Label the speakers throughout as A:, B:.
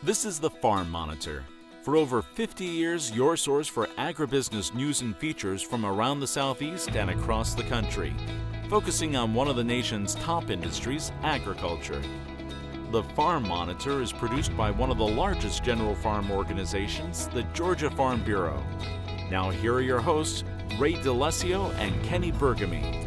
A: This is the Farm Monitor. For over 50 years, your source for agribusiness news and features from around the Southeast and across the country, focusing on one of the nation's top industries, agriculture. The Farm Monitor is produced by one of the largest general farm organizations, the Georgia Farm Bureau. Now here are your hosts, Ray DeLesio and Kenny Bergamy.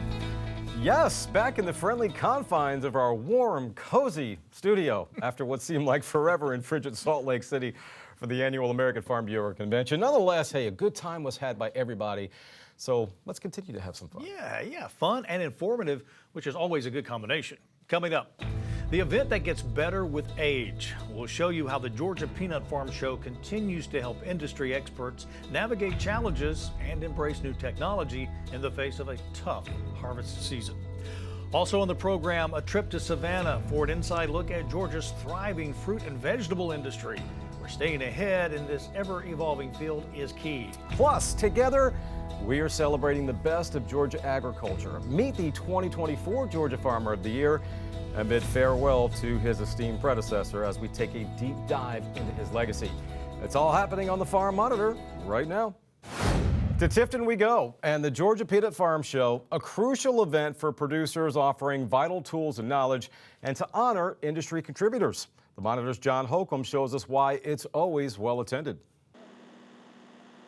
B: Yes, back in the friendly confines of our warm, cozy studio after what seemed like forever in frigid Salt Lake City for the annual American Farm Bureau Convention. Nonetheless, hey, a good time was had by everybody. So let's continue to have some fun.
C: Yeah, fun and informative, which is always a good combination. Coming up, the event that gets better with age. We'll show you how the Georgia Peanut Farm Show continues to help industry experts navigate challenges and embrace new technology in the face of a tough harvest season. Also on the program, a trip to Savannah for an inside look at Georgia's thriving fruit and vegetable industry, where staying ahead in this ever-evolving field is key.
B: Plus, together, we are celebrating the best of Georgia agriculture. Meet the 2024 Georgia Farmer of the Year and bid farewell to his esteemed predecessor as we take a deep dive into his legacy. It's all happening on the Farm Monitor right now. To Tifton we go, and the Georgia Peanut Farm Show, a crucial event for producers offering vital tools and knowledge, and to honor industry contributors. The Monitor's John Holcomb shows us why it's always well attended.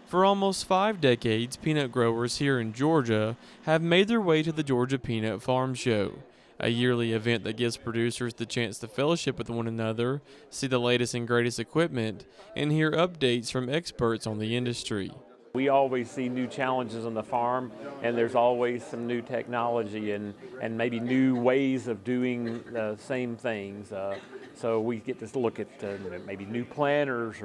D: For almost 5 decades, peanut growers here in Georgia have made their way to the Georgia Peanut Farm Show, a yearly event that gives producers the chance to fellowship with one another, see the latest and greatest equipment, and hear updates from experts on the industry.
E: We always see new challenges on the farm, and there's always some new technology and maybe new ways of doing the same things. So we get to look at maybe new planters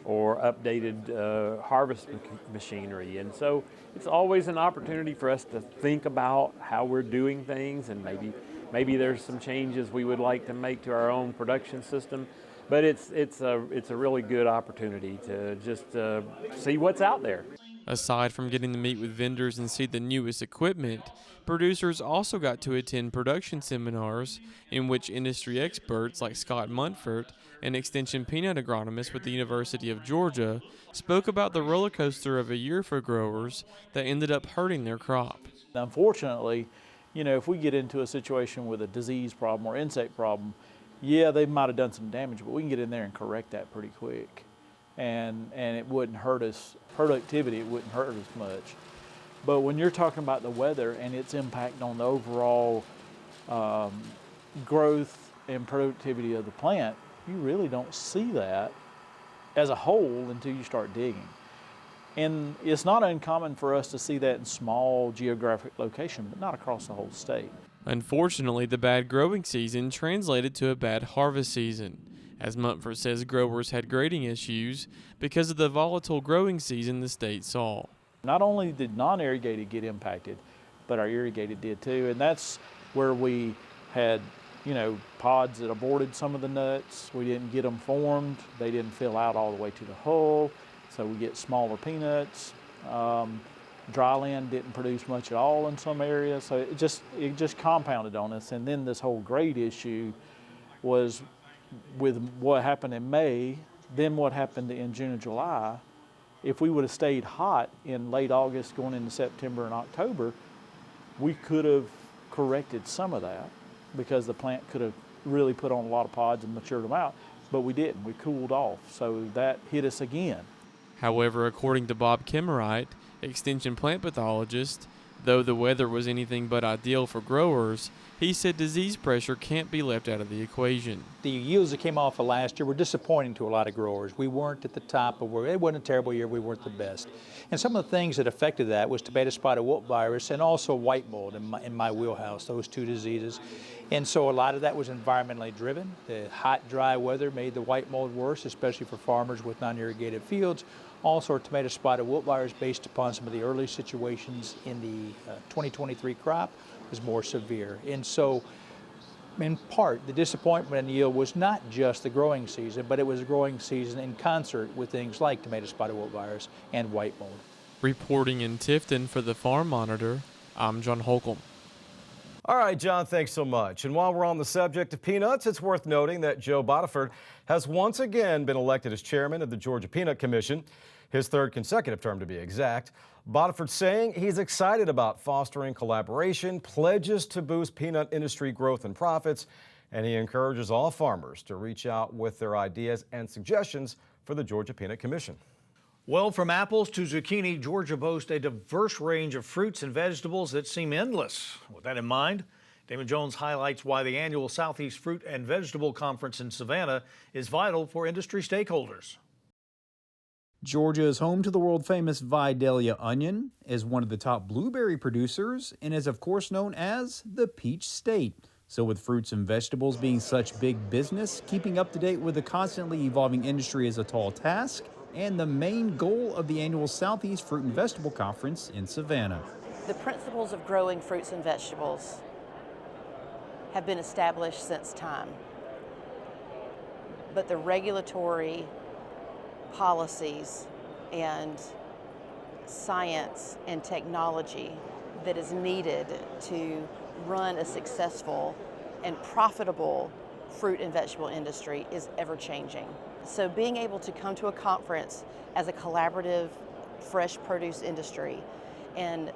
E: or updated harvest machinery. And so it's always an opportunity for us to think about how we're doing things, and maybe there's some changes we would like to make to our own production system. But it's a really good opportunity to just see what's out there.
D: Aside from getting to meet with vendors and see the newest equipment, producers also got to attend production seminars in which industry experts like Scott Munford, an extension peanut agronomist with the University of Georgia, spoke about the roller coaster of a year for growers that ended up hurting their crop.
F: Unfortunately, if we get into a situation with a disease problem or insect problem, yeah, they might have done some damage, but we can get in there and correct that pretty quick. And it wouldn't hurt us, productivity, it wouldn't hurt us much. But when you're talking about the weather and its impact on the overall growth and productivity of the plant, you really don't see that as a whole until you start digging. And it's not uncommon for us to see that in small geographic locations, but not across the whole state.
D: Unfortunately, the bad growing season translated to a bad harvest season. As Munford says, growers had grading issues because of the volatile growing season the state saw.
F: Not only did non-irrigated get impacted, but our irrigated did too. And that's where we had, pods that aborted some of the nuts. We didn't get them formed. They didn't fill out all the way to the hull. So we get smaller peanuts. Dryland didn't produce much at all in some areas. So it just compounded on us. And then this whole grade issue was with what happened in May, then what happened in June and July. If we would have stayed hot in late August going into September and October, we could have corrected some of that because the plant could have really put on a lot of pods and matured them out, but we didn't. We cooled off, so that hit us again.
D: However, according to Bob Kimmerite, extension plant pathologist, though the weather was anything but ideal for growers, he said disease pressure can't be left out of the equation.
G: The yields that came off of last year were disappointing to a lot of growers. We weren't at the top of where, it wasn't a terrible year, we weren't the best. And some of the things that affected that was tomato spotted wilt virus and also white mold in my wheelhouse, those two diseases. And so a lot of that was environmentally driven. The hot, dry weather made the white mold worse, especially for farmers with non-irrigated fields. Also, tomato spotted wilt virus, based upon some of the early situations in the 2023 crop, was more severe. And so, in part, the disappointment in yield was not just the growing season, but it was a growing season in concert with things like tomato spotted wilt virus and white mold.
D: Reporting in Tifton for the Farm Monitor, I'm John Holcomb.
B: All right, John, thanks so much. And while we're on the subject of peanuts, it's worth noting that Joe Boddiford has once again been elected as chairman of the Georgia Peanut Commission, his third consecutive term to be exact. Boddiford saying he's excited about fostering collaboration, pledges to boost peanut industry growth and profits, and he encourages all farmers to reach out with their ideas and suggestions for the Georgia Peanut Commission.
C: Well, from apples to zucchini, Georgia boasts a diverse range of fruits and vegetables that seem endless. With that in mind, Damon Jones highlights why the annual Southeast Fruit and Vegetable Conference in Savannah is vital for industry stakeholders.
H: Georgia is home to the world-famous Vidalia onion, is one of the top blueberry producers, and is of course known as the Peach State. So with fruits and vegetables being such big business, keeping up to date with the constantly evolving industry is a tall task, and the main goal of the annual Southeast Fruit and Vegetable Conference in Savannah.
I: The principles of growing fruits and vegetables have been established since time, but the regulatory policies and science and technology that is needed to run a successful and profitable fruit and vegetable industry is ever changing. So being able to come to a conference as a collaborative fresh produce industry and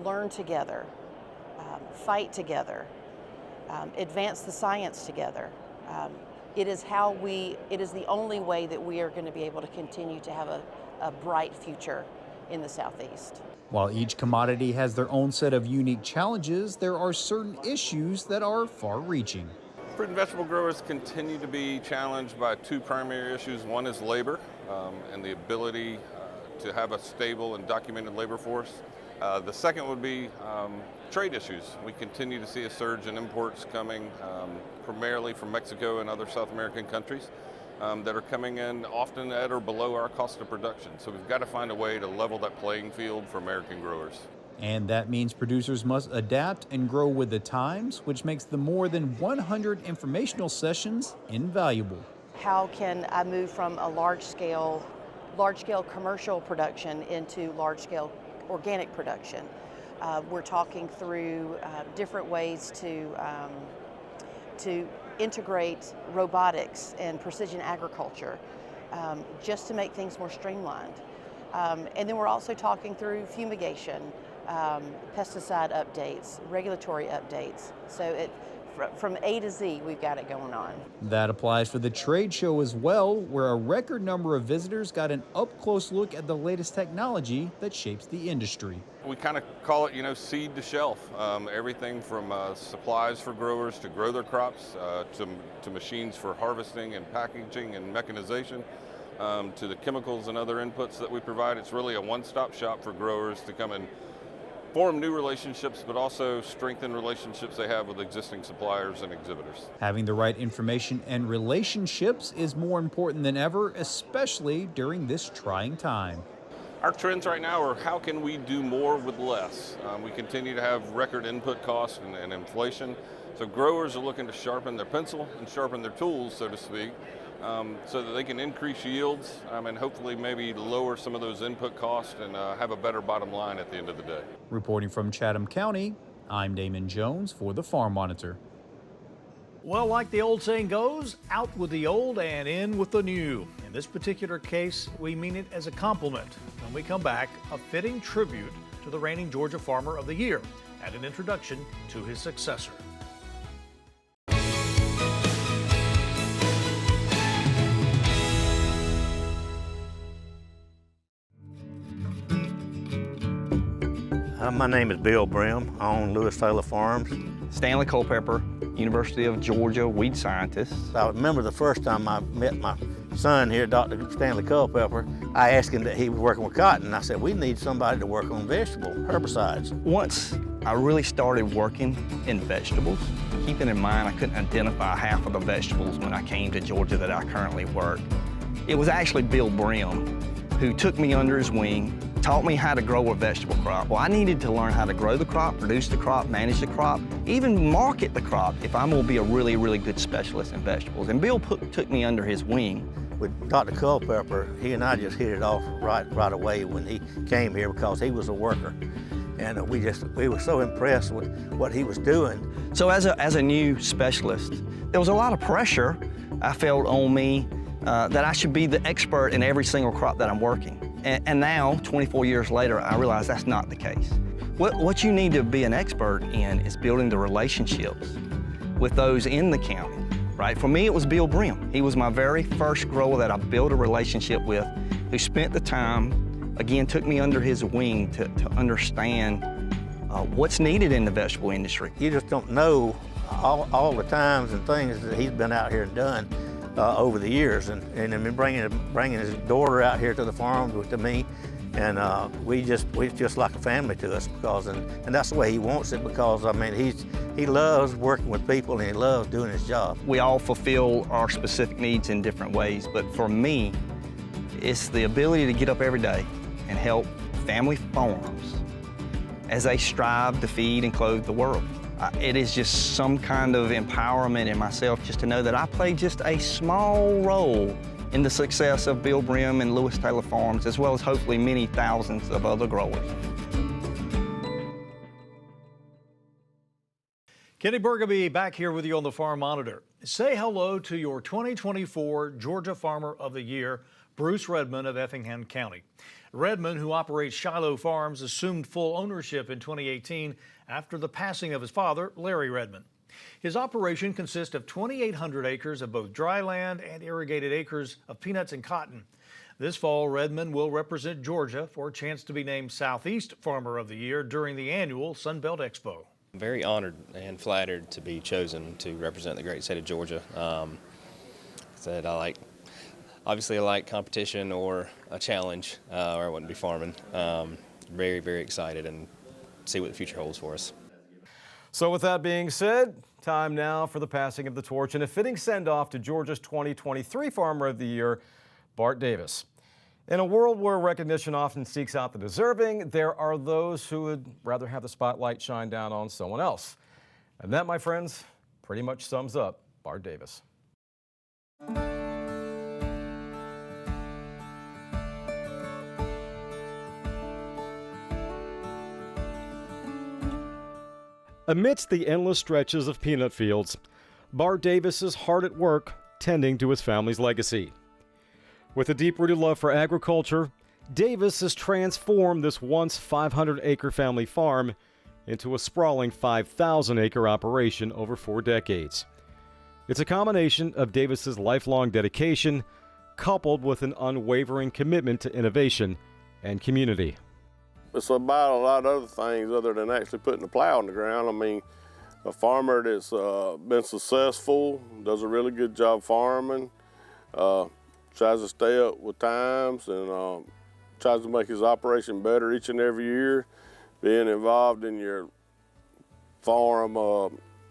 I: learn together, fight together, advance the science together, it is the only way that we are going to be able to continue to have a bright future in the Southeast.
H: While each commodity has their own set of unique challenges, there are certain issues that are far-reaching.
J: Fruit and vegetable growers continue to be challenged by two primary issues. One is labor and the ability to have a stable and documented labor force. The second would be trade issues. We continue to see a surge in imports coming primarily from Mexico and other South American countries that are coming in often at or below our cost of production. So we've got to find a way to level that playing field for American growers.
H: And that means producers must adapt and grow with the times, which makes the more than 100 informational sessions invaluable.
I: How can I move from a large-scale commercial production into large-scale organic production? We're talking through different ways to integrate robotics and precision agriculture just to make things more streamlined. And then we're also talking through fumigation, pesticide updates, regulatory updates. So from A to Z, we've got it going on.
H: That applies for the trade show as well, where a record number of visitors got an up-close look at the latest technology that shapes the industry.
J: We kind of call it, seed to shelf. Everything from supplies for growers to grow their crops, to machines for harvesting and packaging and mechanization, to the chemicals and other inputs that we provide. It's really a one-stop shop for growers to come and form new relationships, but also strengthen relationships they have with existing suppliers and exhibitors.
H: Having the right information and relationships is more important than ever, especially during this trying time.
J: Our trends right now are how can we do more with less? We continue to have record input costs and inflation, so growers are looking to sharpen their pencil and sharpen their tools, so to speak, so that they can increase yields and hopefully maybe lower some of those input costs and have a better bottom line at the end of the day.
H: Reporting from Chatham County, I'm Damon Jones for the Farm Monitor.
C: Well, like the old saying goes, out with the old and in with the new. In this particular case, we mean it as a compliment. When we come back, a fitting tribute to the reigning Georgia Farmer of the Year and an introduction to his successor.
K: My name is Bill Brim. I own Lewis Taylor Farms.
L: Stanley Culpepper, University of Georgia weed scientist.
K: I remember the first time I met my son here, Dr. Stanley Culpepper. I asked him that he was working with cotton, and I said, we need somebody to work on vegetable herbicides.
L: Once I really started working in vegetables, keeping in mind I couldn't identify half of the vegetables when I came to Georgia that I currently work. It was actually Bill Brim who took me under his wing, taught me how to grow a vegetable crop. Well, I needed to learn how to grow the crop, produce the crop, manage the crop, even market the crop if I'm gonna be a really, really good specialist in vegetables. And Bill took me under his wing.
K: With Dr. Culpepper, he and I just hit it off right away when he came here because he was a worker. and we were so impressed with what he was doing.
L: So as a new specialist, there was a lot of pressure I felt on me that I should be the expert in every single crop that I'm working. And now, 24 years later, I realize that's not the case. What you need to be an expert in is building the relationships with those in the county, right? For me, it was Bill Brim. He was my very first grower that I built a relationship with, who spent the time, again, took me under his wing to understand what's needed in the vegetable industry.
K: You just don't know all the times and things that he's been out here and done over the years, and I mean, bringing his daughter out here to the farm to me, and we're just like a family to us, because and that's the way he wants it, because I mean he loves working with people and he loves doing his job.
L: We all fulfill our specific needs in different ways, but for me, it's the ability to get up every day and help family farms as they strive to feed and clothe the world. It is just some kind of empowerment in myself just to know that I play just a small role in the success of Bill Brim and Lewis Taylor Farms, as well as hopefully many thousands of other growers.
C: Kenny Burgaby back here with you on the Farm Monitor. Say hello to your 2024 Georgia Farmer of the Year, Bruce Redmond of Effingham County. Redmond, who operates Shiloh Farms, assumed full ownership in 2018 after the passing of his father, Larry Redmond. His operation consists of 2,800 acres of both dry land and irrigated acres of peanuts and cotton. This fall, Redmond will represent Georgia for a chance to be named Southeast Farmer of the Year during the annual Sun Belt Expo.
M: I'm very honored and flattered to be chosen to represent the great state of Georgia. Obviously I like competition or a challenge, or I wouldn't be farming. Very, very excited and see what the future holds for us.
B: So with that being said, time now for the passing of the torch and a fitting send-off to Georgia's 2023 Farmer of the Year, Bart Davis. In a world where recognition often seeks out the deserving, there are those who would rather have the spotlight shine down on someone else. And that, my friends, pretty much sums up Bart Davis. Amidst the endless stretches of peanut fields, Bart Davis is hard at work tending to his family's legacy. With a deep-rooted love for agriculture, Davis has transformed this once 500-acre family farm into a sprawling 5,000-acre operation over 4 decades. It's a combination of Davis's lifelong dedication coupled with an unwavering commitment to innovation and community.
N: It's about a lot of other things other than actually putting a plow in the ground. I mean, a farmer that's been successful, does a really good job farming, tries to stay up with times and tries to make his operation better each and every year, being involved in your farm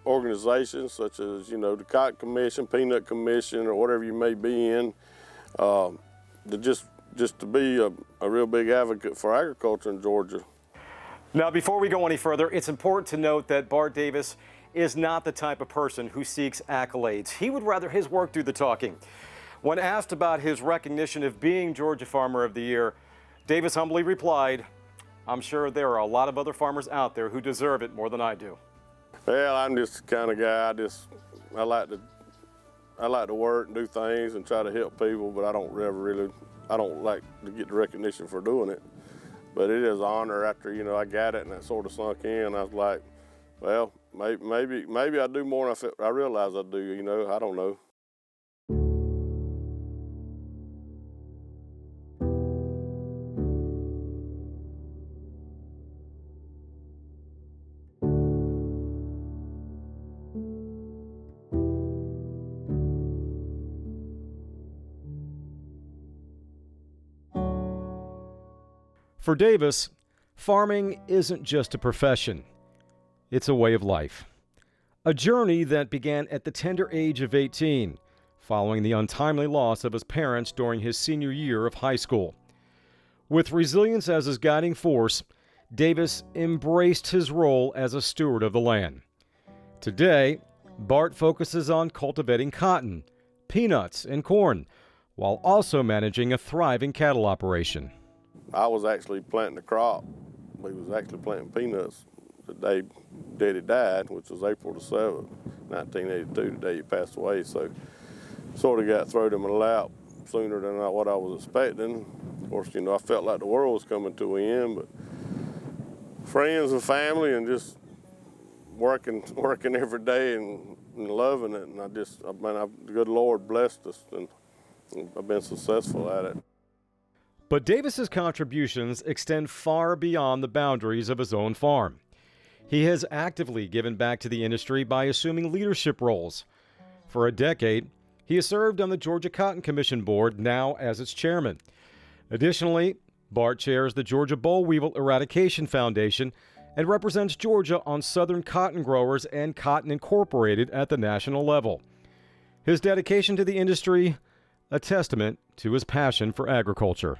N: organizations such as, the Cotton Commission, Peanut Commission, or whatever you may be in, just to be a real big advocate for agriculture in Georgia.
B: Now, before we go any further, it's important to note that Bart Davis is not the type of person who seeks accolades. He would rather his work do the talking. When asked about his recognition of being Georgia Farmer of the Year, Davis humbly replied, "I'm sure there are a lot of other farmers out there who deserve it more than I do."
N: Well, I'm just the kind of guy, I like to work and do things and try to help people, but I don't like to get the recognition for doing it. But it is an honor after, I got it and that sort of sunk in. I was like, well, maybe I do more than I realize I do, I don't know.
B: For Davis, farming isn't just a profession. It's a way of life. A journey that began at the tender age of 18, following the untimely loss of his parents during his senior year of high school. With resilience as his guiding force, Davis embraced his role as a steward of the land. Today, Bart focuses on cultivating cotton, peanuts, and corn, while also managing a thriving cattle operation.
N: I was actually planting the crop We was actually planting peanuts the day Daddy died, which was April the 7th, 1982, the day he passed away. So sort of got thrown in my lap sooner than what I was expecting. Of course, you know, I felt like the world was coming to an end, but friends and family and just working every day and loving it. And the good Lord blessed us, and I've been successful at it.
B: But Davis's contributions extend far beyond the boundaries of his own farm. He has actively given back to the industry by assuming leadership roles. For a decade, he has served on the Georgia Cotton Commission Board, now as its chairman. Additionally, Bart chairs the Georgia Boll Weevil Eradication Foundation and represents Georgia on Southern cotton growers and Cotton Incorporated at the national level. His dedication to the industry, a testament to his passion for agriculture.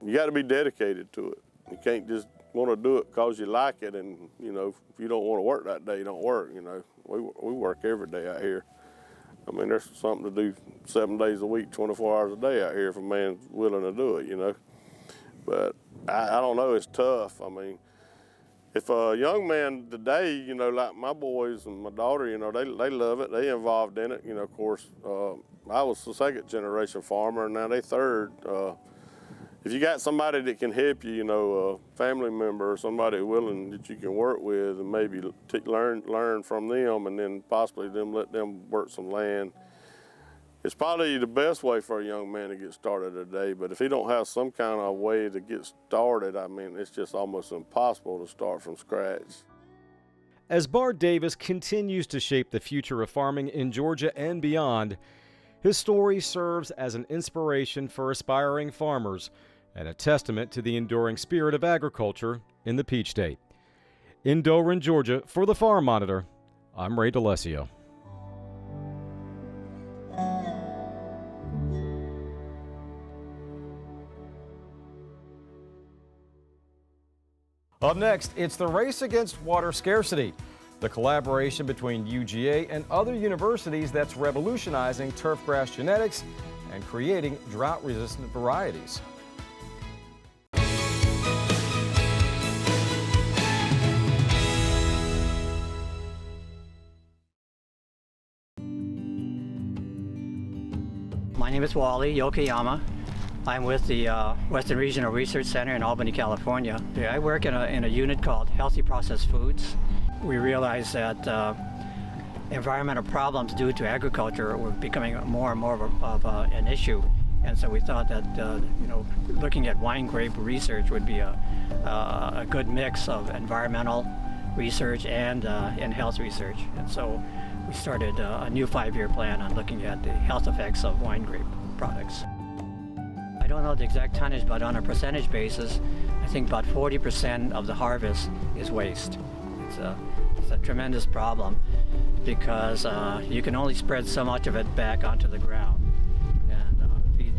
N: You got to be dedicated to it. You can't just want to do it because you like it, and you know, if you don't want to work that day, you don't work. You know, we work every day out here. I mean, there's something to do 7 days a week, 24 hours a day out here if a man's willing to do it, you know. But I don't know, it's tough. I mean, if a young man today, you know, like my boys and my daughter, you know, they love it, they involved in it. You know, of course, I was the second generation farmer, and now they third. If you got somebody that can help you, you know, a family member or somebody willing that you can work with and maybe learn from them, and then possibly let them work some land, it's probably the best way for a young man to get started today. But if he don't have some kind of way to get started, I mean, it's just almost impossible to start from scratch.
B: As Bart Davis continues to shape the future of farming in Georgia and beyond, his story serves as an inspiration for aspiring farmers and a testament to the enduring spirit of agriculture in the Peach State. In Doran, Georgia, for the Farm Monitor, I'm Ray DeLessio. Up next, it's the race against water scarcity, the collaboration between UGA and other universities that's revolutionizing turfgrass genetics and creating drought-resistant varieties.
O: My name is Wally Yokoyama. I'm with the Western Regional Research Center in Albany, California. I work in a unit called Healthy Processed Foods. We realized that environmental problems due to agriculture were becoming more and more of an issue. And so we thought that you know, looking at wine grape research would be a good mix of environmental research and health research. And so we started a new 5-year plan on looking at the health effects of wine grape products. I don't know the exact tonnage, but on a percentage basis, I think about 40% of the harvest is waste. It's a tremendous problem because you can only spread so much of it back onto the ground and feed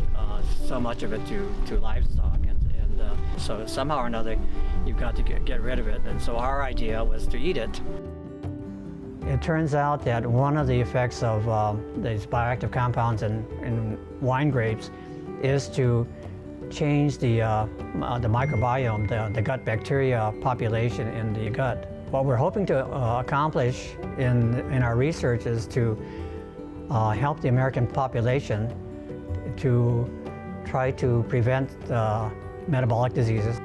O: so much of it to livestock. And so somehow or another, you've got to get rid of it. And so our idea was to eat it. It turns out that one of the effects of these bioactive compounds in wine grapes is to change the microbiome, the gut bacteria population in the gut. What we're hoping to accomplish in our research is to help the American population to try to prevent metabolic diseases,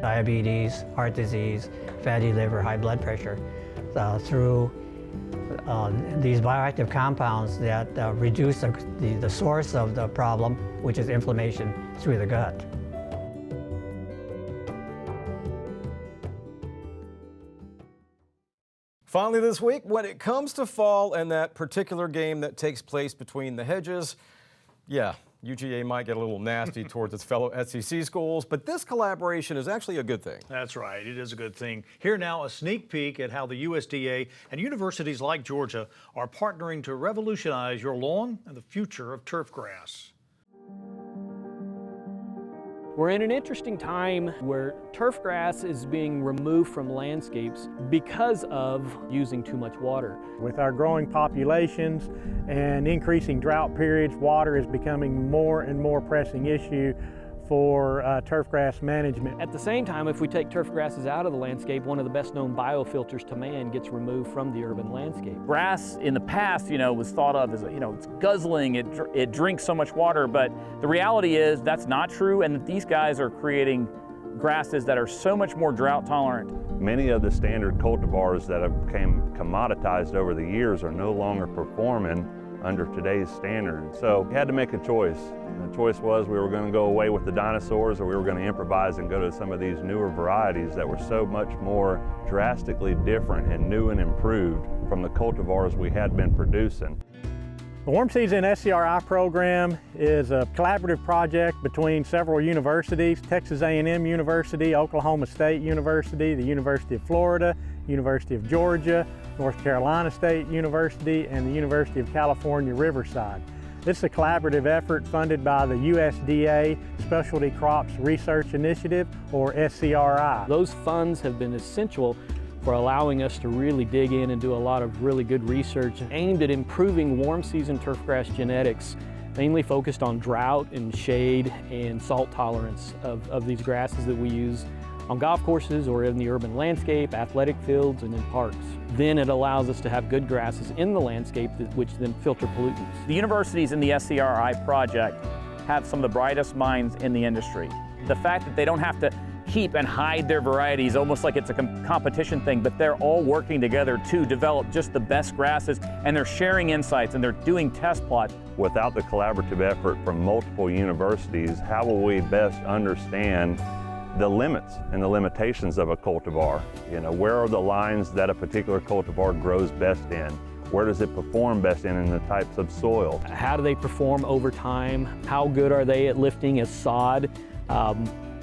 O: diabetes, heart disease, fatty liver, high blood pressure, through these bioactive compounds that reduce the source of the problem, which is inflammation through the gut.
B: Finally this week, when it comes to fall and that particular game that takes place between the hedges, yeah, UGA might get a little nasty towards its fellow SEC schools, but this collaboration is actually a good thing.
C: That's right, it is a good thing. Here now, a sneak peek at how the USDA and universities like Georgia are partnering to revolutionize your lawn and the future of turfgrass.
P: We're in an interesting time where turfgrass is being removed from landscapes because of using too much water.
Q: With our growing populations and increasing drought periods, water is becoming more and more pressing issue for turfgrass management.
P: At the same time, if we take turf grasses out of the landscape, one of the best known biofilters to man gets removed from the urban landscape.
R: Grass in the past, was thought of as, it's guzzling, it drinks so much water, but the reality is that's not true, and that these guys are creating grasses that are so much more drought tolerant.
S: Many of the standard cultivars that have become commoditized over the years are no longer performing under today's standard. So we had to make a choice. And the choice was we were going to go away with the dinosaurs, or we were going to improvise and go to some of these newer varieties that were so much more drastically different and new and improved from the cultivars we had been producing.
Q: The Warm Season SCRI program is a collaborative project between several universities, Texas A&M University, Oklahoma State University, the University of Florida, University of Georgia, North Carolina State University, and the University of California, Riverside. This is a collaborative effort funded by the USDA Specialty Crops Research Initiative, or SCRI.
P: Those funds have been essential for allowing us to really dig in and do a lot of really good research aimed at improving warm season turfgrass genetics, mainly focused on drought and shade and salt tolerance of these grasses that we use on golf courses or in the urban landscape, athletic fields, and in parks. Then it allows us to have good grasses in the landscape which then filter pollutants.
R: The universities in the SCRI project have some of the brightest minds in the industry. The fact that they don't have to keep and hide their varieties almost like it's a competition thing, but they're all working together to develop just the best grasses, and they're sharing insights and they're doing test plots.
S: Without the collaborative effort from multiple universities, how will we best understand the limits and the limitations of a cultivar? Where are the lines that a particular cultivar grows best in? Where does it perform best in the types of soil?
P: How do they perform over time? How good are they at lifting as sod?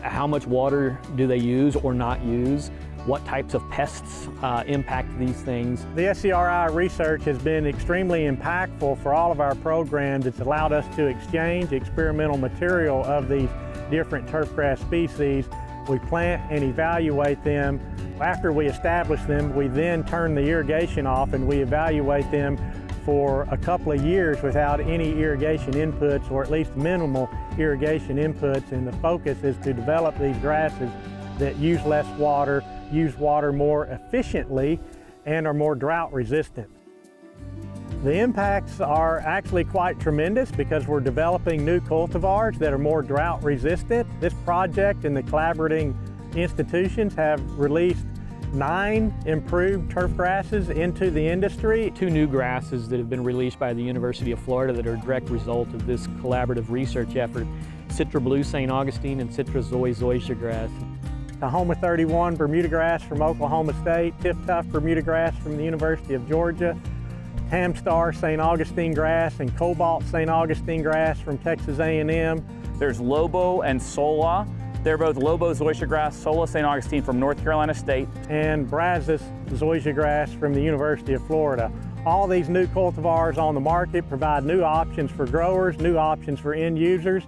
P: How much water do they use or not use? What types of pests impact these things?
Q: The SCRI research has been extremely impactful for all of our programs. It's allowed us to exchange experimental material of these different turfgrass species. We plant and evaluate them. After we establish them, we then turn the irrigation off and we evaluate them for a couple of years without any irrigation inputs, or at least minimal irrigation inputs, and the focus is to develop these grasses that use less water, use water more efficiently, and are more drought resistant. The impacts are actually quite tremendous because we're developing new cultivars that are more drought resistant. This project and the collaborating institutions have released 9 improved turf grasses into the industry.
P: 2 new grasses that have been released by the University of Florida that are a direct result of this collaborative research effort: Citra Blue St. Augustine and Citra Zoe zoysia grass.
Q: Tahoma 31 Bermuda grass from Oklahoma State, Tiff Tuff Bermuda grass from the University of Georgia, Hamstar St. Augustine grass and Cobalt St. Augustine grass from Texas A&M.
R: There's Lobo and Sola. They're both Lobo zoysia grass, Sola St. Augustine from North Carolina State.
Q: And Brazos zoysia grass from the University of Florida. All these new cultivars on the market provide new options for growers, new options for end users.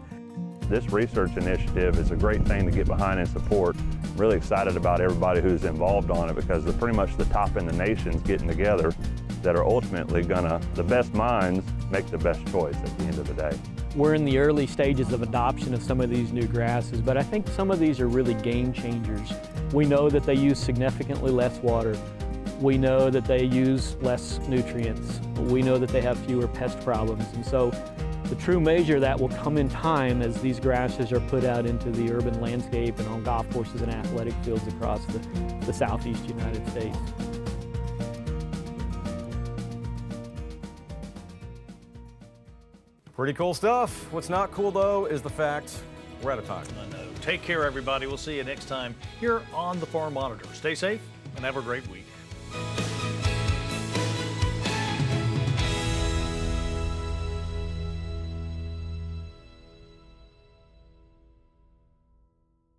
S: This research initiative is a great thing to get behind and support. I'm really excited about everybody who's involved on it, because they're pretty much the top in the nations getting together that are ultimately the best minds make the best choice at the end of the day.
P: We're in the early stages of adoption of some of these new grasses, but I think some of these are really game changers. We know that they use significantly less water. We know that they use less nutrients. We know that they have fewer pest problems. And so the true measure of that will come in time as these grasses are put out into the urban landscape and on golf courses and athletic fields across the southeast United States.
B: Pretty cool stuff. What's not cool, though, is the fact we're out of time.
C: I know. Take care, everybody. We'll see you next time here on the Farm Monitor. Stay safe and have a great week.